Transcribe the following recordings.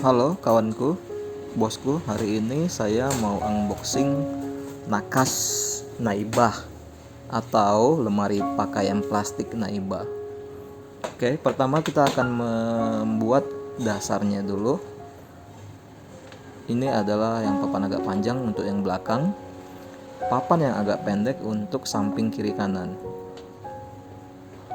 Halo kawanku, bosku, hari ini saya mau unboxing nakas Naibah atau lemari pakaian plastik Naibah. Oke, pertama kita akan membuat dasarnya dulu. Ini adalah yang papan agak panjang untuk yang belakang, papan yang agak pendek untuk samping kiri kanan.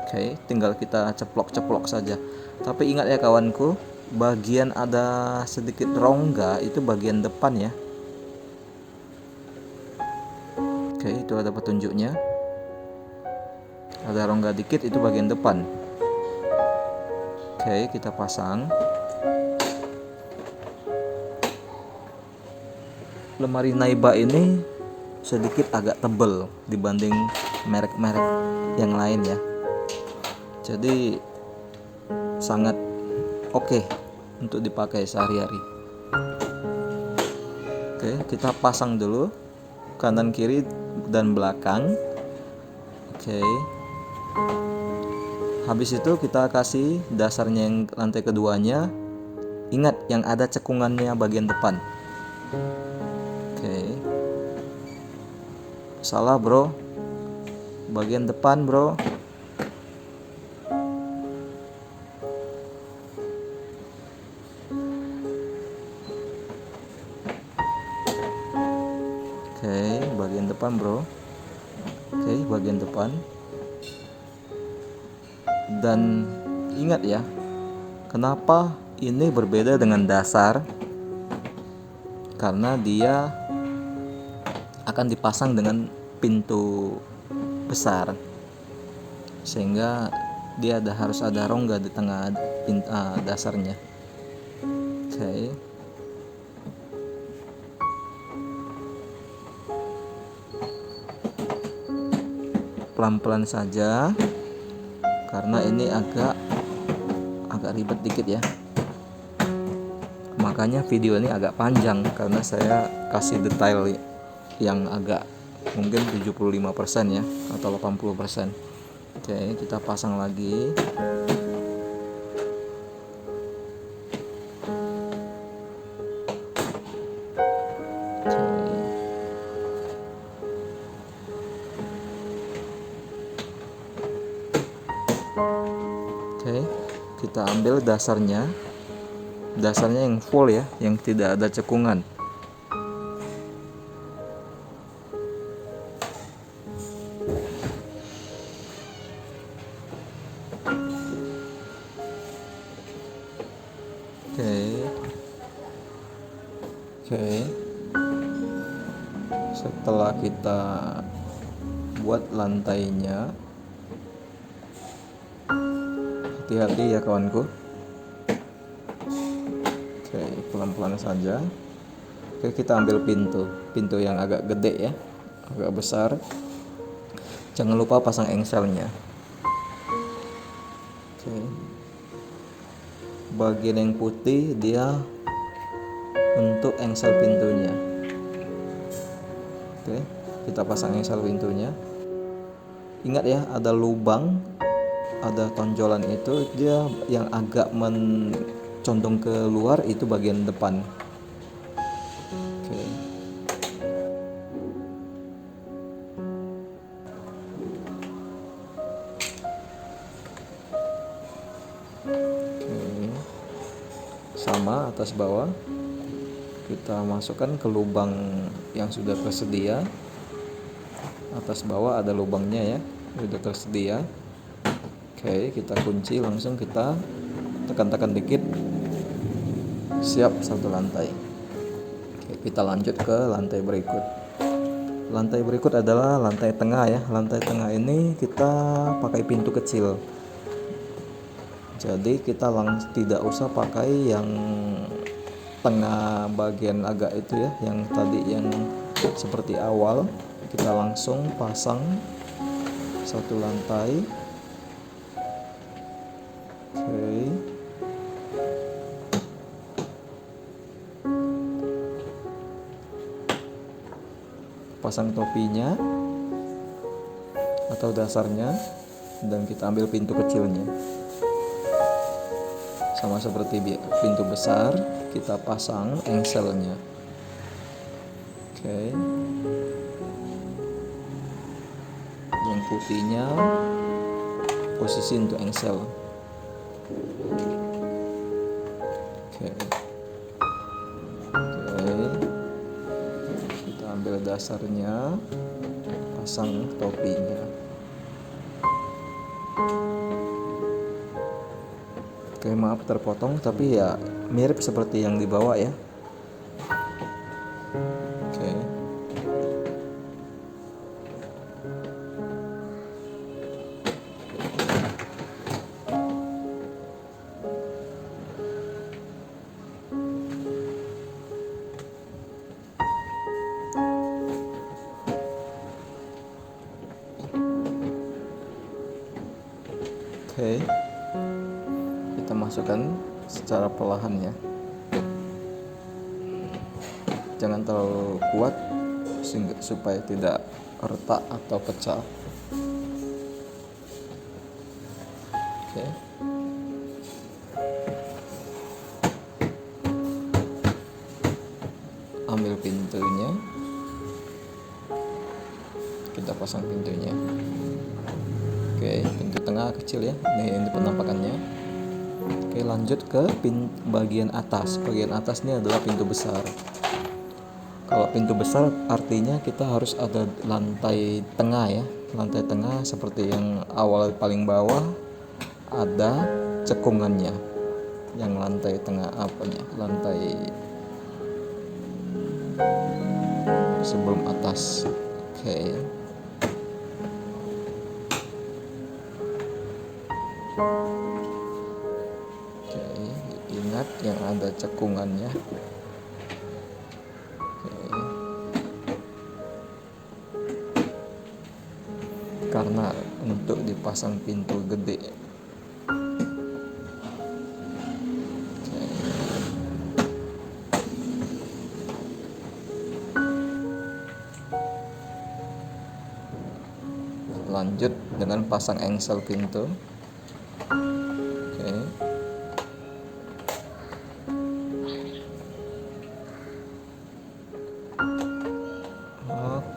Oke, tinggal kita ceplok-ceplok saja. Tapi ingat ya kawanku, bagian ada sedikit rongga itu bagian depan ya. Oke, itu ada petunjuknya. Ada rongga dikit, itu bagian depan. Oke, kita pasang. Lemari Naibah ini sedikit agak tebal dibanding merek-merek yang lain ya. Jadi sangat oke untuk dipakai sehari-hari. Oke, kita pasang dulu kanan kiri dan belakang. Oke, habis itu kita kasih dasarnya yang lantai keduanya. Ingat yang ada cekungannya bagian depan. Oke, salah bro, bagian depan bro. Oke, bagian depan bro. Oke, bagian depan. Dan ingat ya, kenapa ini berbeda dengan dasar? Karena dia akan dipasang dengan pintu besar, sehingga dia harus ada rongga di tengah dasarnya. Oke. Pelan-pelan saja karena ini agak ribet dikit ya, makanya video ini agak panjang karena saya kasih detail yang agak mungkin 75% ya atau 80%. Oke, kita pasang lagi. Oke, kita ambil dasarnya yang full ya, yang tidak ada cekungan. Oke, setelah kita buat lantainya, hati-hati ya kawanku. Oke, pelan-pelan saja. Oke, kita ambil pintu yang agak gede ya, agak besar. Jangan lupa pasang engselnya. Oke, bagian yang putih dia untuk engsel pintunya. Oke, kita pasang engsel pintunya. Ingat ya, ada lubang, ada tonjolan, itu dia yang agak condong ke luar, itu bagian depan. Oke. Oke. Sama atas bawah. Kita masukkan ke lubang yang sudah tersedia. Atas bawah ada lubangnya ya, sudah tersedia. Oke, kita kunci, langsung kita tekan-tekan dikit. Siap, satu lantai. Oke, kita lanjut ke lantai berikut. Lantai berikut adalah lantai tengah ya. Lantai tengah ini kita pakai pintu kecil. Jadi kita tidak usah pakai yang tengah bagian agak itu ya, yang tadi yang seperti awal. Kita langsung pasang satu lantai. Oke. Pasang topinya atau dasarnya, dan kita ambil pintu kecilnya. Sama seperti pintu besar, kita pasang engselnya. Oke. Yang putihnya posisi untuk engsel. Oke. Kita ambil dasarnya, pasang topinya. Oke, maaf terpotong, tapi ya mirip seperti yang dibawa ya. Oke. Oke. Kita masukkan secara perlahan ya, jangan terlalu kuat supaya tidak retak atau pecah. Oke. Ambil pintunya, kita pasang pintunya. Oke, pintu tengah kecil ya, ini penampakannya. Oke, lanjut ke bagian atas. Bagian atas ini adalah pintu besar. Kalau pintu besar artinya kita harus ada lantai tengah ya. Lantai tengah seperti yang awal paling bawah ada cekungannya. Yang lantai tengah apanya? Lantai sebelum atas. Oke. Ingat yang ada cekungannya. Karena untuk dipasang pintu gede. Lanjut dengan pasang engsel pintu.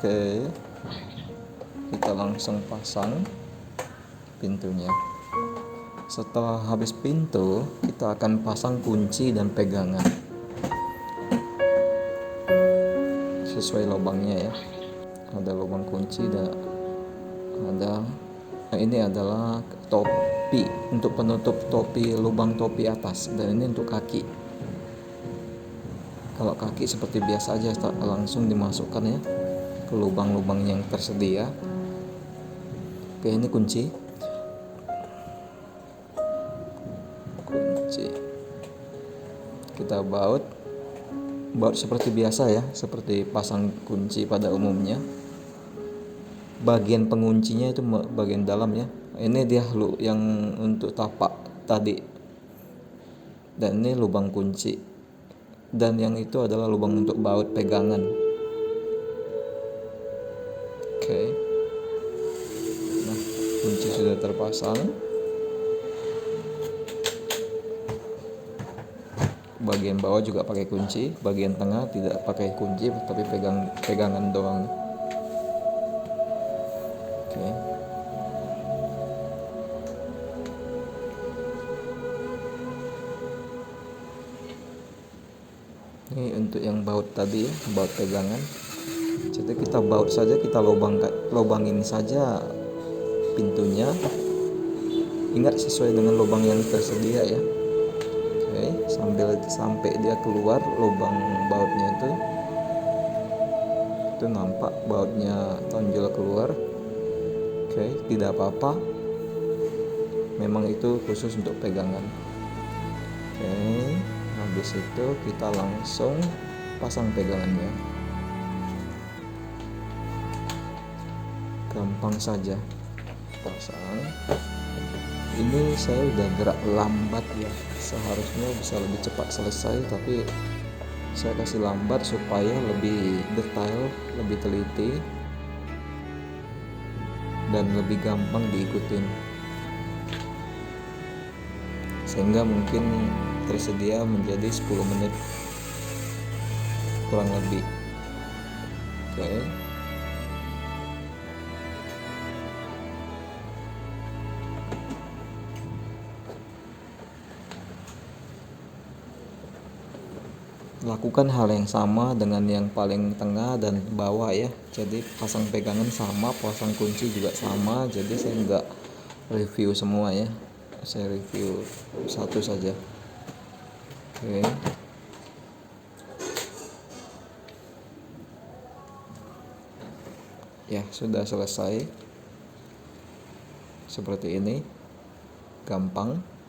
Oke, kita langsung pasang pintunya. Setelah habis pintu, kita akan pasang kunci dan pegangan sesuai lubangnya ya. Ada lubang kunci dan ini adalah topi untuk penutup topi, lubang topi atas, dan ini untuk kaki. Kalau kaki seperti biasa aja, langsung dimasukkan ya ke lubang-lubang yang tersedia. Oke, ini kunci. Kita baut seperti biasa ya, seperti pasang kunci pada umumnya. Bagian penguncinya itu bagian dalam ya. Ini dia yang untuk tapak tadi, dan ini lubang kunci, dan yang itu adalah lubang untuk baut pegangan. Oke. Nah, kunci sudah terpasang. Bagian bawah juga pakai kunci, bagian tengah tidak pakai kunci tapi pegangan doang. Oke. Ini untuk yang baut tadi ya, baut pegangan. Jadi kita baut saja, kita lubangin saja pintunya. Ingat sesuai dengan lubang yang tersedia ya. Oke, sampai dia keluar lubang bautnya itu nampak bautnya tonjol keluar. Oke, tidak apa-apa. Memang itu khusus untuk pegangan. Oke, habis itu kita langsung pasang pegangannya. Gampang saja pasang. Ini saya udah gerak lambat ya, seharusnya bisa lebih cepat selesai, tapi saya kasih lambat supaya lebih detail, lebih teliti, dan lebih gampang diikutin. sehingga mungkin tersedia menjadi 10 menit kurang lebih. Oke. Lakukan hal yang sama dengan yang paling tengah dan bawah ya. Jadi pasang pegangan sama, pasang kunci juga sama. Jadi saya nggak review semua ya. Saya review satu saja. Oke. Ya, sudah selesai. Seperti ini. Gampang.